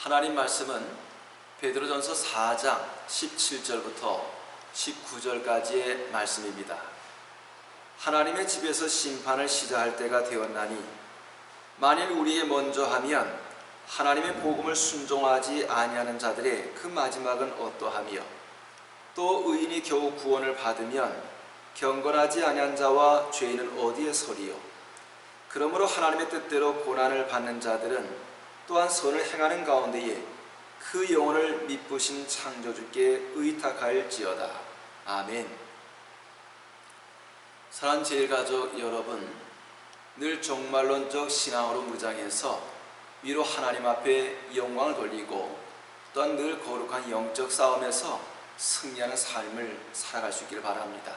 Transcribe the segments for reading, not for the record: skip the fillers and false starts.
하나님 말씀은 베드로전서 4장 17절부터 19절까지의 말씀입니다. 하나님의 집에서 심판을 시작할 때가 되었나니 만일 우리에 먼저 하면 하나님의 복음을 순종하지 아니하는 자들의 그 마지막은 어떠하며 또 의인이 겨우 구원을 받으면 경건하지 아니한 자와 죄인은 어디에 서리요. 그러므로 하나님의 뜻대로 고난을 받는 자들은 또한 선을 행하는 가운데에 그 영혼을 미쁘신 창조주께 의탁할지어다. 아멘. 사랑하는 제일가족 여러분, 늘 종말론적 신앙으로 무장해서 위로 하나님 앞에 영광을 돌리고 또한 늘 거룩한 영적 싸움에서 승리하는 삶을 살아갈 수 있기를 바랍니다.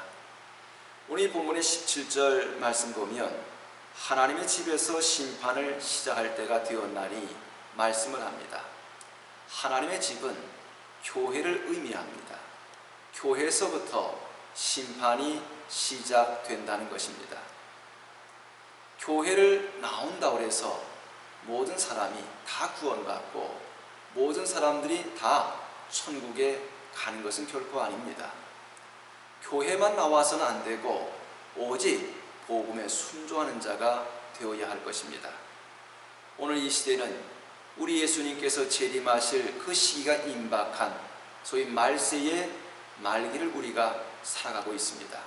오늘 이 본문의 17절 말씀 보면 하나님의 집에서 심판을 시작할 때가 되었나니 말씀을 합니다. 하나님의 집은 교회를 의미합니다. 교회에서부터 심판이 시작된다는 것입니다. 교회를 나온다고 해서 모든 사람이 다 구원받고 모든 사람들이 다 천국에 가는 것은 결코 아닙니다. 교회만 나와서는 안 되고 오직 복음에 순종하는 자가 되어야 할 것입니다. 오늘 이 시대는 우리 예수님께서 재림하실 그 시기가 임박한 소위 말세의 말기를 우리가 살아가고 있습니다.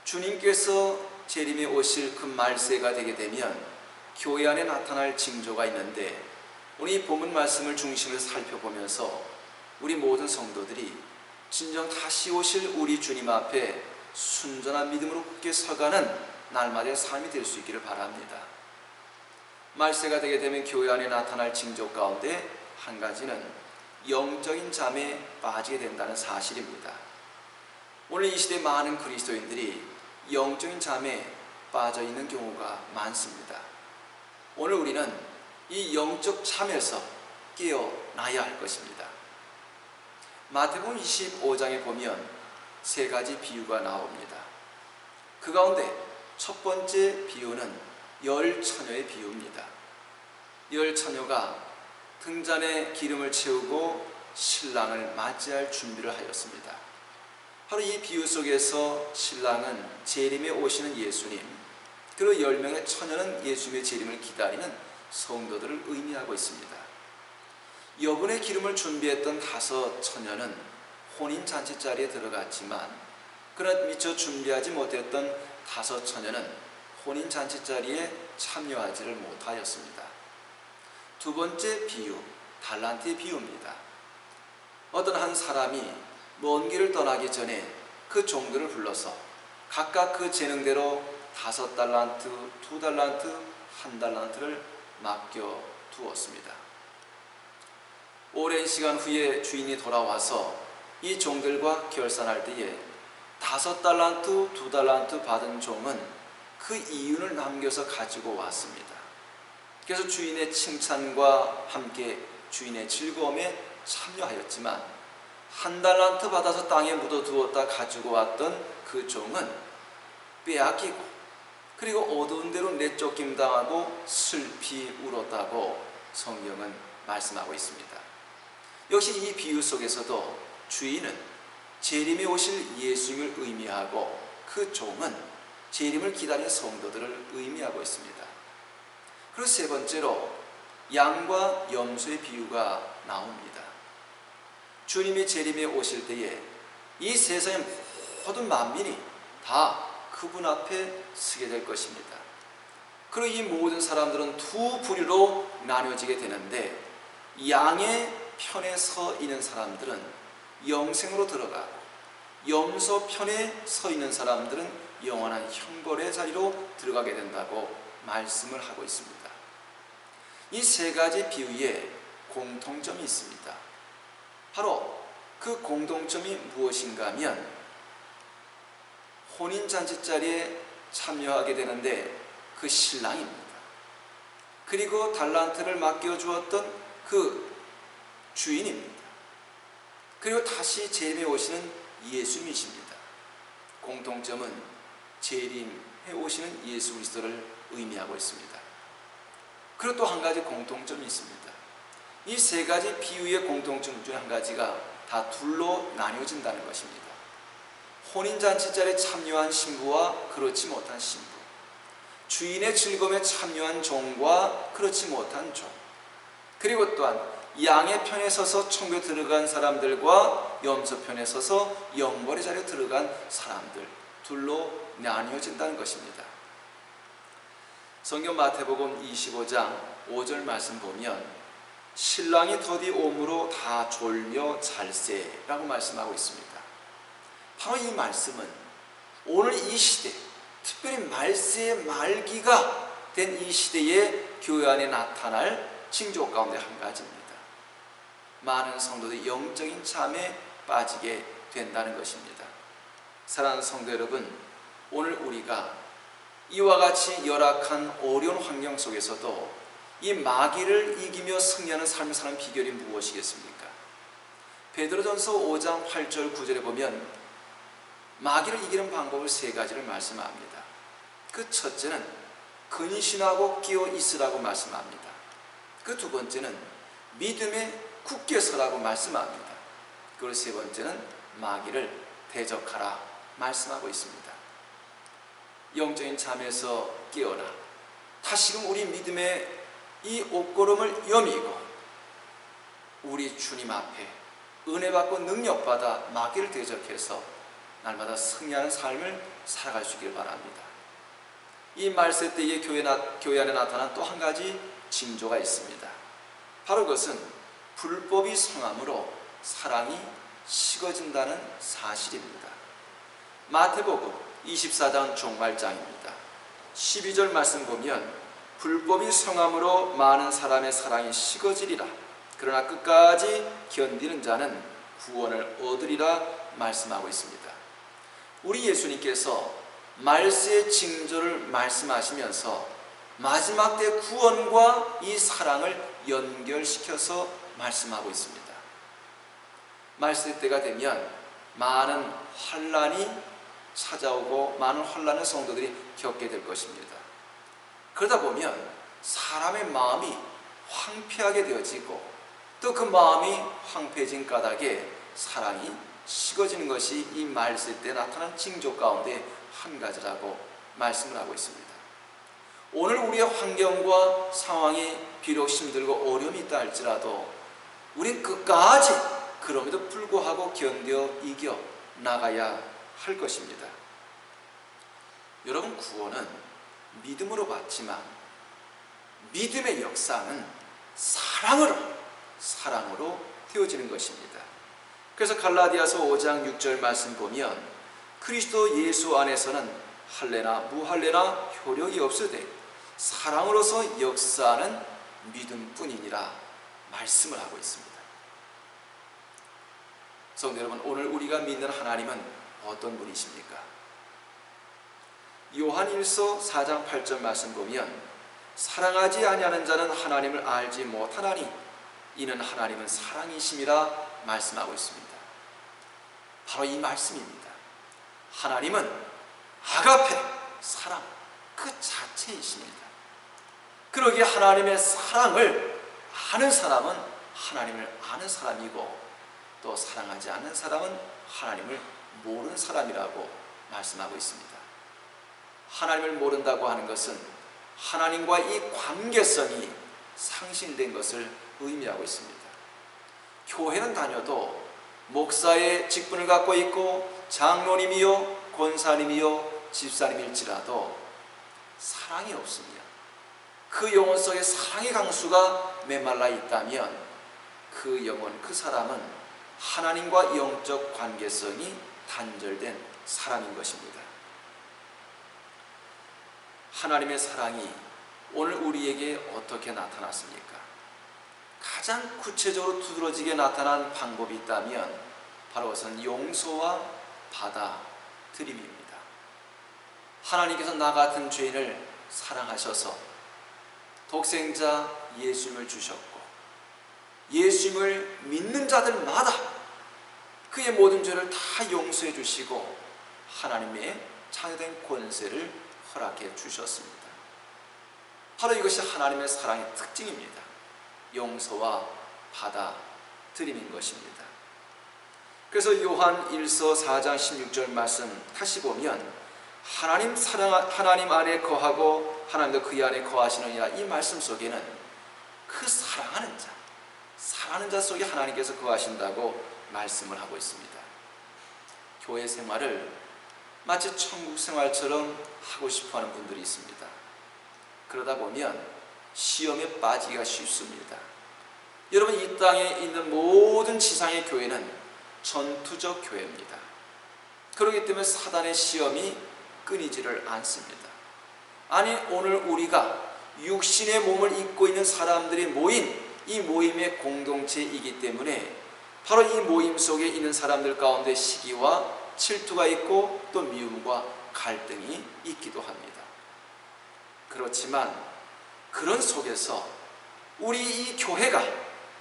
주님께서 재림에 오실 그 말세가 되게 되면 교회 안에 나타날 징조가 있는데 오늘 이 본문 말씀을 중심으로 살펴보면서 우리 모든 성도들이 진정 다시 오실 우리 주님 앞에 순전한 믿음으로 굳게 서가는 날마다의 삶이 될 수 있기를 바랍니다. 말세가 되게 되면 교회 안에 나타날 징조 가운데 한 가지는 영적인 잠에 빠지게 된다는 사실입니다. 오늘 이 시대 많은 그리스도인들이 영적인 잠에 빠져 있는 경우가 많습니다. 오늘 우리는 이 영적 잠에서 깨어나야 할 것입니다. 마태복음 25장에 보면 세 가지 비유가 나옵니다. 그 가운데 첫 번째 비유는 열 처녀의 비유입니다. 열 처녀가 등잔에 기름을 채우고 신랑을 맞이할 준비를 하였습니다. 바로 이 비유 속에서 신랑은 재림에 오시는 예수님, 그리고 10명의 처녀는 예수님의 재림을 기다리는 성도들을 의미하고 있습니다. 여분의 기름을 준비했던 5 처녀는 혼인잔치 자리에 들어갔지만 그러나 미처 준비하지 못했던 5 처녀는 혼인잔치 자리에 참여하지를 못하였습니다. 두 번째 비유, 달란트의 비유입니다. 어떤 한 사람이 먼 길을 떠나기 전에 그 종들을 불러서 각각 그 재능대로 5 달란트, 2 달란트, 1 달란트를 맡겨두었습니다. 오랜 시간 후에 주인이 돌아와서 이 종들과 결산할 때에 5 달란트, 2 달란트 받은 종은 그 이윤을 남겨서 가지고 왔습니다. 그래서 주인의 칭찬과 함께 주인의 즐거움에 참여하였지만 1 달란트 받아서 땅에 묻어두었다 가지고 왔던 그 종은 빼앗기고 그리고 어두운 데로 내쫓김 당하고 슬피 울었다고 성경은 말씀하고 있습니다. 역시 이 비유 속에서도 주인은 재림에 오실 예수님을 의미하고 그 종은 재림을 기다리는 성도들을 의미하고 있습니다. 그리고 세 번째로 양과 염소의 비유가 나옵니다. 주님이 재림에 오실 때에 이 세상의 모든 만민이 다 그분 앞에 서게 될 것입니다. 그리고 이 모든 사람들은 2 부류로 나뉘어지게 되는데 양의 편에 서 있는 사람들은 영생으로 들어가고 염소 편에 서 있는 사람들은 영원한 형벌의 자리로 들어가게 된다고 말씀을 하고 있습니다. 이 3가지 비유에 공통점이 있습니다. 바로 그 공통점이 무엇인가 하면 혼인잔치 자리에 참여하게 되는데 그 신랑입니다. 그리고 달란트를 맡겨주었던 그 주인입니다. 그리고 다시 재림에 오시는 예수님이십니다. 공통점은 재림에 오시는 예수 그리스도를 의미하고 있습니다. 그리고 또 한 가지 공통점이 있습니다. 이 세 가지 비유의 공통점 중 한 가지가 다 둘로 나뉘어진다는 것입니다. 혼인잔치 자리에 참여한 신부와 그렇지 못한 신부, 주인의 즐거움에 참여한 종과 그렇지 못한 종, 그리고 또한 양의 편에 서서 천국에 들어간 사람들과 염소 편에 서서 영벌의 자리에 들어간 사람들, 둘로 나뉘어진다는 것입니다. 성경 마태복음 25장 5절 말씀 보면 신랑이 더디 오므로 다 졸며 잘세라고 말씀하고 있습니다. 바로 이 말씀은 오늘 이 시대, 특별히 말세의 말기가 된 이 시대에 교회 안에 나타날 징조 가운데 한 가지입니다. 많은 성도들이 영적인 잠에 빠지게 된다는 것입니다. 사랑하는 성도 여러분, 오늘 우리가 이와 같이 열악한 어려운 환경 속에서도 이 마귀를 이기며 승리하는 삶을 사는 비결이 무엇이겠습니까? 베드로전서 5장 8절 9절에 보면 마귀를 이기는 방법을 세 가지를 말씀합니다. 그 첫째는 근신하고 끼어 있으라고 말씀합니다. 그 두 번째는 믿음에 굳게 서라고 말씀합니다. 그리고 세 번째는 마귀를 대적하라 말씀하고 있습니다. 영적인 잠에서 깨어라. 다시금 우리 믿음의 이 옷걸음을 여미고 우리 주님 앞에 은혜 받고 능력 받아 마귀를 대적해서 날마다 승리하는 삶을 살아갈 수 있길 바랍니다. 이 말세 때에 교회 안에 나타난 또 한 가지 징조가 있습니다. 바로 그것은 불법이 성함으로 사랑이 식어진다는 사실입니다. 마태복음 24장 종말장입니다. 12절 말씀 보면 불법이 성함으로 많은 사람의 사랑이 식어지리라. 그러나 끝까지 견디는 자는 구원을 얻으리라 말씀하고 있습니다. 우리 예수님께서 말세의 징조를 말씀하시면서 마지막 때 구원과 이 사랑을 연결시켜서 말씀하고 있습니다. 말세 때가 되면 많은 환난이 찾아오고 많은 환난을 성도들이 겪게 될 것입니다. 그러다 보면 사람의 마음이 황폐하게 되어지고 또 그 마음이 황폐해진 까닭에 사랑이 식어지는 것이 이 말세 때 나타난 징조 가운데 한 가지라고 말씀을 하고 있습니다. 오늘 우리의 환경과 상황이 비록 힘들고 어려움이 있다 할지라도 우린 끝까지 그럼에도 불구하고 견뎌 이겨 나가야 할 것입니다. 여러분, 구원은 믿음으로 받지만 믿음의 역사는 사랑으로 되어지는 것입니다. 그래서 갈라디아서 5장 6절 말씀 보면 그리스도 예수 안에서는 할례나 무할례나 효력이 없으되 사랑으로서 역사하는 믿음뿐이니라 말씀을 하고 있습니다. 성도 여러분, 오늘 우리가 믿는 하나님은 어떤 분이십니까? 요한일서 4장 8절 말씀 보면 사랑하지 아니하는 자는 하나님을 알지 못하나니 이는 하나님은 사랑이심이라 말씀하고 있습니다. 바로 이 말씀입니다. 하나님은 아가페, 사랑 그 자체이십니다. 그러기에 하나님의 사랑을 아는 사람은 하나님을 아는 사람이고 또 사랑하지 않는 사람은 하나님을 모르는 사람이라고 말씀하고 있습니다. 하나님을 모른다고 하는 것은 하나님과 이 관계성이 상실된 것을 의미하고 있습니다. 교회는 다녀도 목사의 직분을 갖고 있고 장로님이요 권사님이요 집사님일지라도 사랑이 없으면 그 영혼 속에 사랑의 강수가 메말라 있다면 그 영혼, 그 사람은 하나님과 영적 관계성이 단절된 사람인 것입니다. 하나님의 사랑이 오늘 우리에게 어떻게 나타났습니까? 가장 구체적으로 두드러지게 나타난 방법이 있다면 바로 그것은 용서와 받아들임입니다. 하나님께서 나 같은 죄인을 사랑하셔서 독생자 예수님을 주셨고 예수님을 믿는 자들마다 그의 모든 죄를 다 용서해 주시고 하나님의 자녀된 권세를 허락해 주셨습니다. 바로 이것이 하나님의 사랑의 특징입니다. 용서와 받아들이는 것입니다. 그래서 요한 1서 4장 16절 말씀 다시 보면 하나님 안에 거하고 하나님도 그 안에 거하시느니라, 이 말씀 속에는 그 사랑하는 자 속에 하나님께서 거하신다고 말씀을 하고 있습니다. 교회 생활을 마치 천국 생활처럼 하고 싶어하는 분들이 있습니다. 그러다 보면 시험에 빠지기가 쉽습니다. 여러분, 이 땅에 있는 모든 지상의 교회는 전투적 교회입니다. 그렇기 때문에 사단의 시험이 끊이지를 않습니다. 아니, 오늘 우리가 육신의 몸을 입고 있는 사람들이 모인 이 모임의 공동체이기 때문에 바로 이 모임 속에 있는 사람들 가운데 시기와 질투가 있고 또 미움과 갈등이 있기도 합니다. 그렇지만 그런 속에서 우리 이 교회가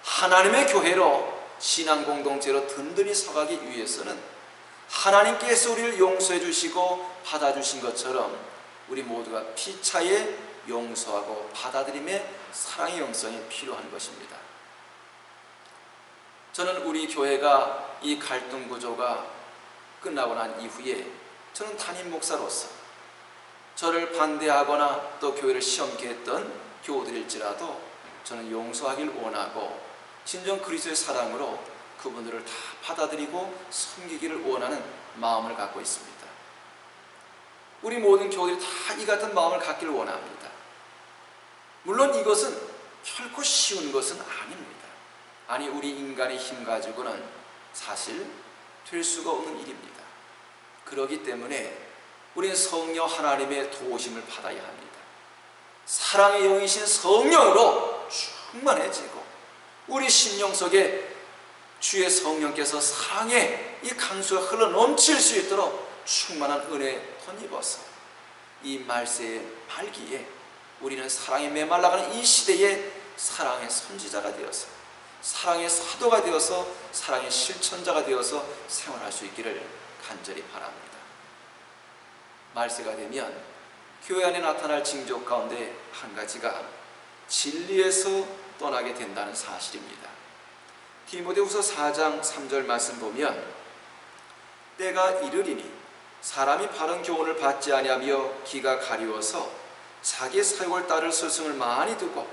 하나님의 교회로, 신앙 공동체로 든든히 서가기 위해서는 하나님께서 우리를 용서해 주시고 받아주신 것처럼 우리 모두가 피차에 용서하고 받아들임의 사랑의 영성이 필요한 것입니다. 저는 우리 교회가 이 갈등 구조가 끝나고 난 이후에 저는 담임 목사로서 저를 반대하거나 또 교회를 시험케 했던 교우들일지라도 저는 용서하길 원하고 진정 그리스도의 사랑으로 그분들을 다 받아들이고 섬기기를 원하는 마음을 갖고 있습니다. 우리 모든 교우들이 다 이 같은 마음을 갖기를 원합니다. 물론 이것은 결코 쉬운 것은 아닙니다. 아니, 우리 인간의 힘 가지고는 사실 될 수가 없는 일입니다. 그렇기 때문에 우리는 성령 하나님의 도우심을 받아야 합니다. 사랑의 영이신 성령으로 충만해지고 우리 심령 속에 주의 성령께서 사랑의 이 강수가 흘러 넘칠 수 있도록 충만한 은혜 덧입어서 이 말세의 말기에 우리는 사랑에 메말라가는 이 시대에 사랑의 선지자가 되어서, 사랑의 사도가 되어서, 사랑의 실천자가 되어서 생활할 수 있기를 간절히 바랍니다. 말세가 되면 교회 안에 나타날 징조 가운데 한 가지가 진리에서 떠나게 된다는 사실입니다. 디모데후서 4장 3절 말씀 보면 때가 이르리니 사람이 바른 교훈을 받지 아니하며 귀가 가리워서 자기 사욕을 따를 스승을 많이 두고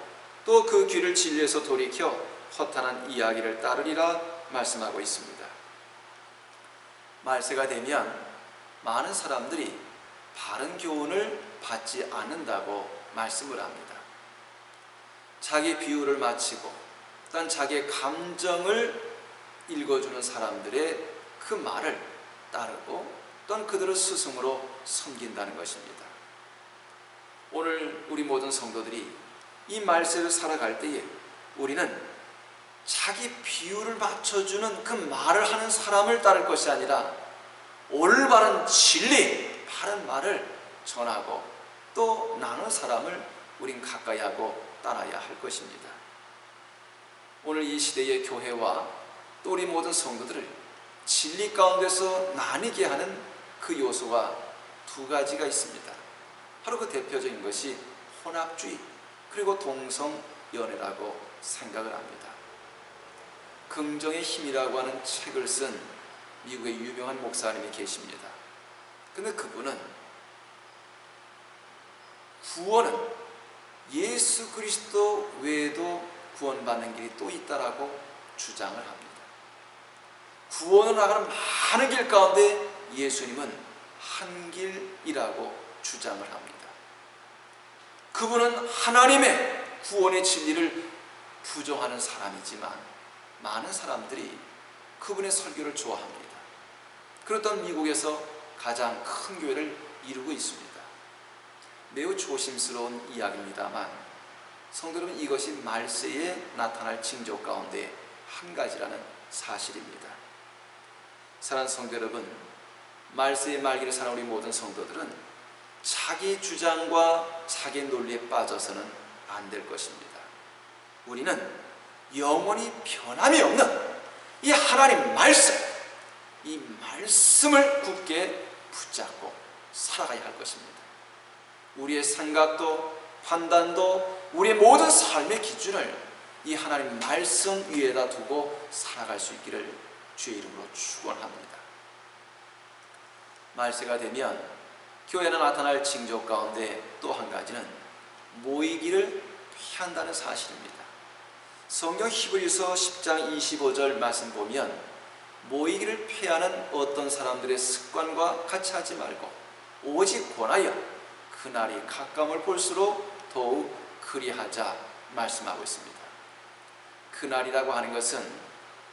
또 그 귀를 진리에서 돌이켜 허탄한 이야기를 따르리라 말씀하고 있습니다. 말세가 되면 많은 사람들이 바른 교훈을 받지 않는다고 말씀을 합니다. 자기 비유를 마치고 또한 자기의 감정을 읽어주는 사람들의 그 말을 따르고 또한 그들을 스승으로 섬긴다는 것입니다. 오늘 우리 모든 성도들이 이 말세를 살아갈 때에 우리는 자기 비유를 맞춰주는 그 말을 하는 사람을 따를 것이 아니라 올바른 진리, 바른 말을 전하고 또 나누는 사람을 우린 가까이 하고 따라야 할 것입니다. 오늘 이 시대의 교회와 또 우리 모든 성도들을 진리 가운데서 나뉘게 하는 그 요소가 두 가지가 있습니다. 바로 그 대표적인 것이 혼합주의 그리고 동성연애라고 생각을 합니다. 긍정의 힘이라고 하는 책을 쓴 미국의 유명한 목사님이 계십니다. 근데 그분은 구원은 예수 그리스도 외에도 구원받는 길이 또 있다라고 주장을 합니다. 구원을 나가는 많은 길 가운데 예수님은 한 길이라고 주장을 합니다. 그분은 하나님의 구원의 진리를 부정하는 사람이지만 많은 사람들이 그분의 설교를 좋아합니다. 그렇던 미국에서 가장 큰 교회를 이루고 있습니다. 매우 조심스러운 이야기입니다만 성도 여러분, 이것이 말세에 나타날 징조 가운데 한 가지라는 사실입니다. 사랑하는 성도 여러분, 말세의 말기를 사는 우리 모든 성도들은 자기 주장과 자기 논리에 빠져서는 안 될 것입니다. 우리는 영원히 변함이 없는 이 하나님 말씀, 이 말씀을 굳게 붙잡고 살아가야 할 것입니다. 우리의 생각도 판단도 우리의 모든 삶의 기준을 이 하나님 말씀 위에다 두고 살아갈 수 있기를 주의 이름으로 축원합니다. 말세가 되면 교회는 나타날 징조 가운데 또 한 가지는 모이기를 피한다는 사실입니다. 성경 히브리서 10장 25절 말씀 보면 모이기를 피하는 어떤 사람들의 습관과 같이 하지 말고 오직 권하여 그날이 가까움을 볼수록 더욱 그리하자 말씀하고 있습니다. 그날이라고 하는 것은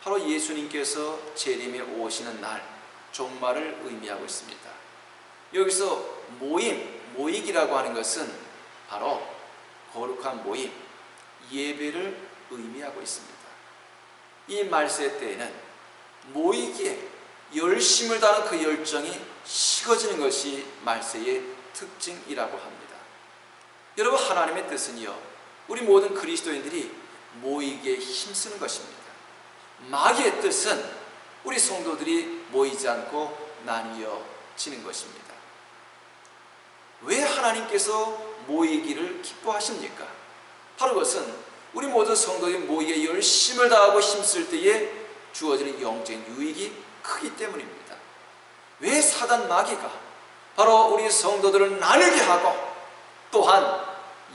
바로 예수님께서 재림에 오시는 날, 종말을 의미하고 있습니다. 여기서 모이기라고 하는 것은 바로 거룩한 모임, 예배를 의미하고 있습니다. 이 말세 때에는 모이기에 열심을 다하는 그 열정이 식어지는 것이 말세의 특징이라고 합니다. 여러분, 하나님의 뜻은요, 우리 모든 그리스도인들이 모이기에 힘쓰는 것입니다. 마귀의 뜻은 우리 성도들이 모이지 않고 나뉘어지는 것입니다. 왜 하나님께서 모이기를 기뻐하십니까? 바로 그것은 우리 모든 성도들이 모이기에 열심을 다하고 힘쓸 때에 주어지는 영적인 유익이 크기 때문입니다. 왜 사단 마귀가 바로 우리 성도들을 나누게 하고 또한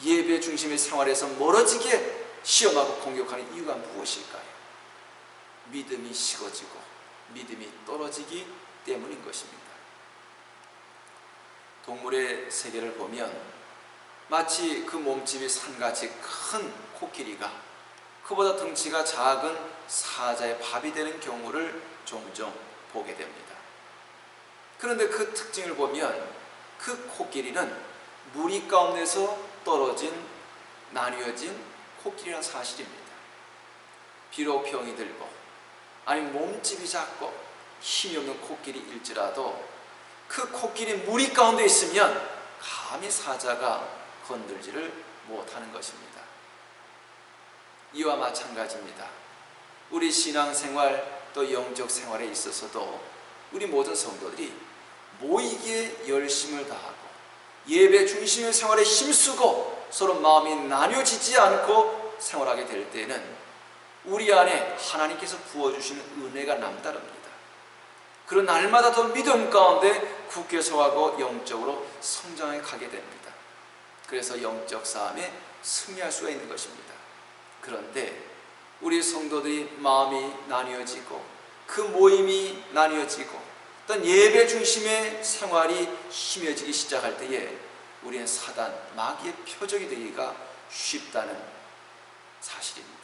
예배 중심의 생활에서 멀어지게 시험하고 공격하는 이유가 무엇일까요? 믿음이 식어지고 믿음이 떨어지기 때문인 것입니다. 동물의 세계를 보면 마치 그 몸집이 산같이 큰 코끼리가 그보다 덩치가 작은 사자의 밥이 되는 경우를 종종 보게 됩니다. 그런데 그 특징을 보면 그 코끼리는 무리 가운데서 나뉘어진 코끼리라는 사실입니다. 비록 병이 들고 아니면 몸집이 작고 힘이 없는 코끼리일지라도 그 코끼리 무리 가운데 있으면 감히 사자가 건들지를 못하는 것입니다. 이와 마찬가지입니다. 우리 신앙생활 또 영적 생활에 있어서도 우리 모든 성도들이 모이기에 열심을 다하고 예배 중심의 생활에 힘쓰고 서로 마음이 나뉘어지지 않고 생활하게 될 때는 우리 안에 하나님께서 부어주시는 은혜가 남다릅니다. 그런 날마다 더 믿음 가운데 굳게 서하고 영적으로 성장해 가게 됩니다. 그래서 영적 싸움에 승리할 수가 있는 것입니다. 그런데 우리 성도들이 마음이 나뉘어지고 그 모임이 나뉘어지고 어떤 예배 중심의 생활이 희미해지기 시작할 때에 우리는 사단, 마귀의 표적이 되기가 쉽다는 사실입니다.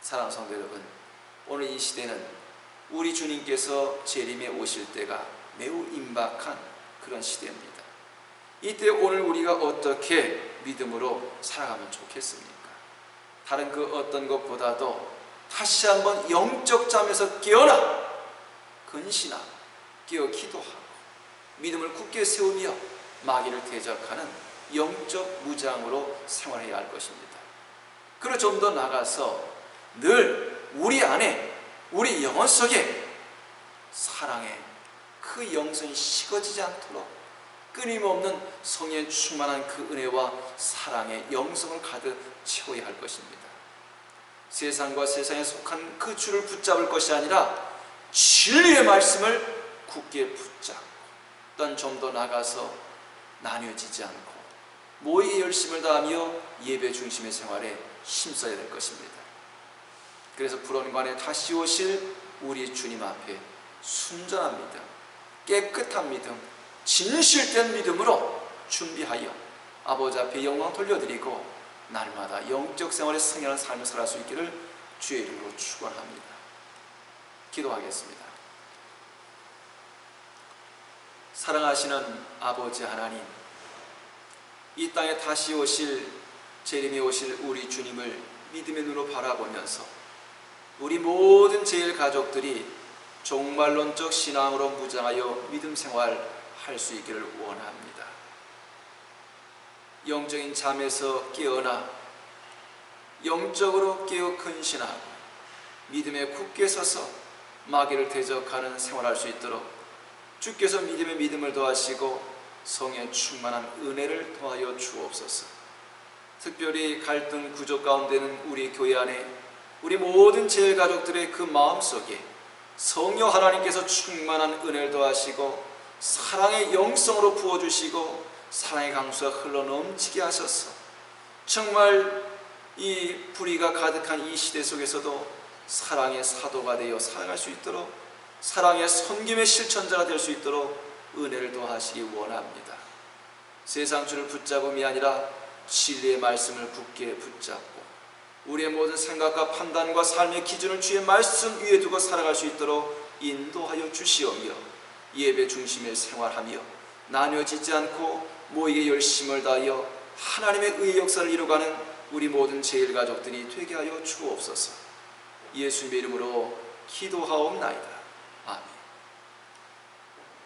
사랑하는 성도 여러분, 오늘 이 시대는 우리 주님께서 재림에 오실 때가 매우 임박한 그런 시대입니다. 이때 오늘 우리가 어떻게 믿음으로 살아가면 좋겠습니까? 다른 그 어떤 것보다도 다시 한번 영적 잠에서 깨어나 근신하고 깨어 기도하고 믿음을 굳게 세우며 마귀를 대적하는 영적 무장으로 생활해야 할 것입니다. 그리고 좀 더 나가서 늘 우리 안에 우리 영혼 속에 사랑의 그 영성이 식어지지 않도록 끊임없는 성령의 충만한 그 은혜와 사랑의 영성을 가득 채워야 할 것입니다. 세상과 세상에 속한 그 줄을 붙잡을 것이 아니라 진리의 말씀을 굳게 붙잡고 또한 좀 더 나가서 나뉘어지지 않고 모이에 열심을 다하며 예배 중심의 생활에 힘써야 될 것입니다. 그래서 불언관에 다시 오실 우리 주님 앞에 순전한 믿음, 깨끗한 믿음, 진실된 믿음으로 준비하여 아버지 앞에 영광 돌려드리고 날마다 영적 생활에 승리하는 삶을 살아갈 수 있기를 주의 이름으로 축원합니다. 기도하겠습니다. 사랑하시는 아버지 하나님, 이 땅에 다시 오실 재림에 오실 우리 주님을 믿음의 눈으로 바라보면서 우리 모든 제일 가족들이 종말론적 신앙으로 무장하여 믿음 생활할 수 있기를 원합니다. 영적인 잠에서 깨어나 영적으로 깨어 근신하고 믿음에 굳게 서서 마귀를 대적하는 생활할 수 있도록 주께서 믿음에 믿음을 더하시고 성령의 충만한 은혜를 더하여 주옵소서. 특별히 갈등 구조 가운데는 우리 교회 안에 우리 모든 제일가족들의 그 마음속에 성령 하나님께서 충만한 은혜를 더하시고 사랑의 영성으로 부어주시고 사랑의 강수가 흘러넘치게 하셔서 정말 이 불의가 가득한 이 시대 속에서도 사랑의 사도가 되어 살아갈 수 있도록, 사랑의 섬김의 실천자가 될 수 있도록 은혜를 더하시기 원합니다. 세상 줄을 붙잡음이 아니라 진리의 말씀을 굳게 붙잡고 우리의 모든 생각과 판단과 삶의 기준을 주의 말씀 위에 두고 살아갈 수 있도록 인도하여 주시오며, 예배 중심의 생활하며 나뉘어지지 않고 모이게 열심을 다하여 하나님의 의의 역사를 이루어가는 우리 모든 제일가족들이 되게 하여 주옵소서. 예수님의 이름으로 기도하옵나이다.